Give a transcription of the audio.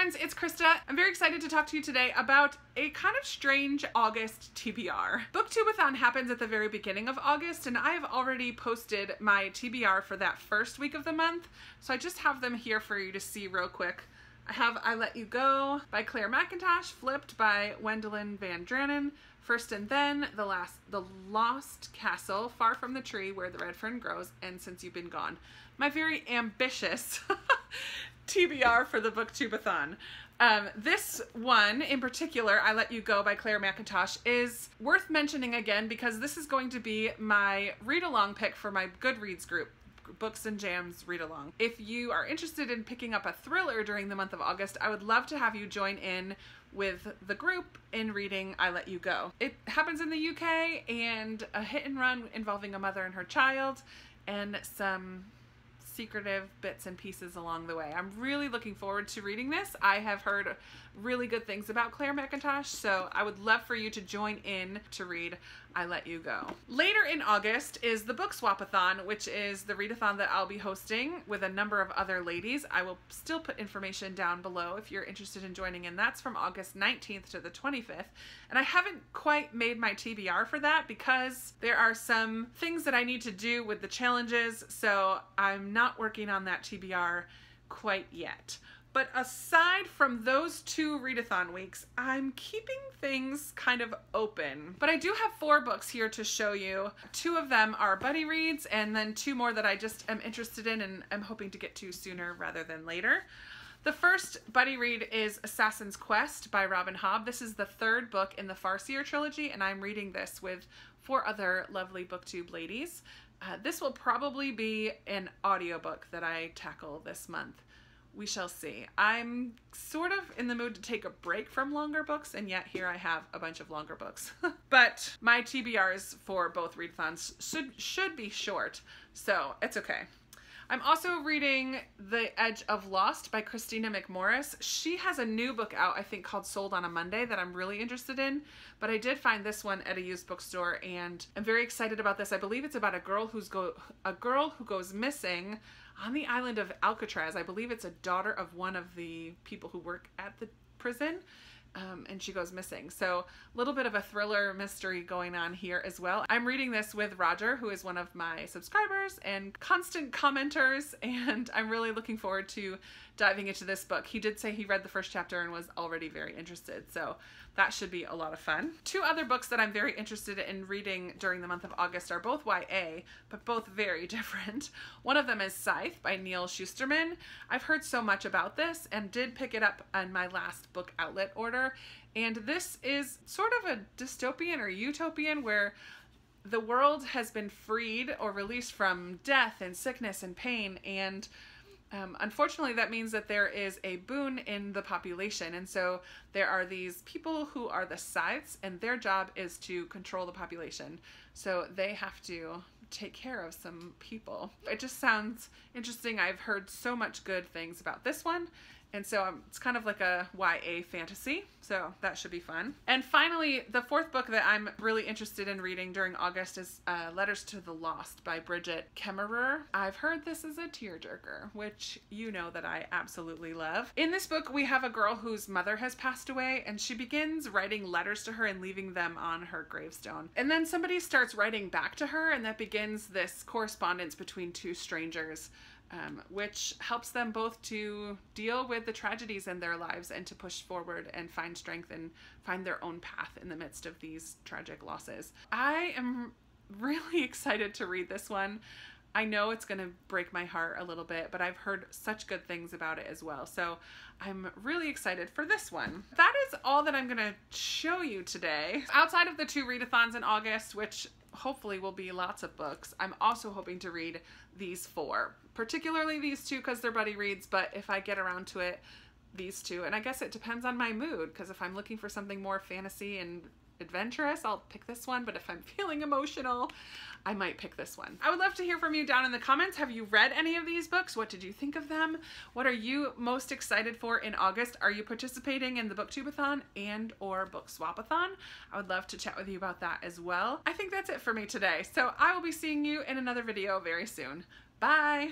friends, it's Krista. I'm very excited to talk to you today about a kind of strange August TBR. Bookswapathon happens at the very beginning of August, and I have already posted my TBR for that first week of the month, so I just have them here for you to see real quick. I have I Let You Go by Claire McIntosh, Flipped by Wendelin Van Dranen, First and Then, The Lost Castle, Far from the Tree Where the Red Fern Grows, and Since You've Been Gone. My very ambitious TBR for the Bookswapathon. This one in particular, I Let You Go by Claire McIntosh, is worth mentioning again because this is going to be my read-along pick for my Goodreads group, BooksandJams Readalong. If you are interested in picking up a thriller during the month of August, I would love to have you join in with the group in reading I Let You Go. It happens in the UK, and a hit and run involving a mother and her child, and some secretive bits and pieces along the way. I'm really looking forward to reading this. I have heard really good things about Claire McIntosh, so I would love for you to join in to read I Let You Go. Later in August is the Bookswapathon, which is the readathon that I'll be hosting with a number of other ladies. I will still put information down below if you're interested in joining in. That's from August 19th to the 25th. And I haven't quite made my TBR for that because there are some things that I need to do with the challenges, so I'm not working on that TBR quite yet. But aside from those two readathon weeks, I'm keeping things kind of open. But I do have 4 books here to show you. 2 of them are buddy reads, and then 2 more that I just am interested in and I'm hoping to get to sooner rather than later. The first buddy read is Assassin's Quest by Robin Hobb. This is the 3rd book in the Farseer trilogy, and I'm reading this with 4 other lovely BookTube ladies. This will probably be an audiobook that I tackle this month. We shall see. I'm sort of in the mood to take a break from longer books, and yet here I have a bunch of longer books. But my TBRs for both readathons should be short, so it's okay. I'm also reading The Edge of Lost by Christina McMorris. She has a new book out, I think, called Sold on a Monday that I'm really interested in, but I did find this one at a used bookstore, and I'm very excited about this. I believe it's about a girl who goes missing on the island of Alcatraz. I believe it's a daughter of one of the people who work at the prison, and she goes missing. So a little bit of a thriller mystery going on here as well. I'm reading this with Roger, who is one of my subscribers and constant commenters, and I'm really looking forward to diving into this book. He did say he read the first chapter and was already very interested, so that should be a lot of fun. 2 other books that I'm very interested in reading during the month of August are both YA, but both very different. One of them is Scythe by Neil Shusterman. I've heard so much about this and did pick it up on my last book outlet order, and this is sort of a dystopian or utopian where the world has been freed or released from death and sickness and pain, and unfortunately, that means that there is a boon in the population, and so there are these people who are the Scythes, and their job is to control the population. So they have to take care of some people. It just sounds interesting. I've heard so much good things about this one, and so it's kind of like a YA fantasy, so that should be fun. And finally, the 4th book that I'm really interested in reading during August is Letters to the Lost by Bridget Kemmerer. I've heard this is a tearjerker, which you know that I absolutely love. In this book, we have a girl whose mother has passed away, and she begins writing letters to her and leaving them on her gravestone. And then somebody starts writing back to her, and that begins this correspondence between 2 strangers. Which helps them both to deal with the tragedies in their lives and to push forward and find strength and find their own path in the midst of these tragic losses. I am really excited to read this one. I know it's going to break my heart a little bit, but I've heard such good things about it as well. So I'm really excited for this one. That is all that I'm going to show you today. Outside of the 2 readathons in August, which hopefully will be lots of books, I'm also hoping to read these 4. Particularly these 2 because they're buddy reads, but if I get around to it, these 2. And I guess it depends on my mood, because if I'm looking for something more fantasy and adventurous, I'll pick this one, but if I'm feeling emotional, I might pick this one. I would love to hear from you down in the comments. Have you read any of these books? What did you think of them? What are you most excited for in August? Are you participating in the Bookswapathon and or Bookswapathon? I would love to chat with you about that as well. I think that's it for me today, so I will be seeing you in another video very soon. Bye!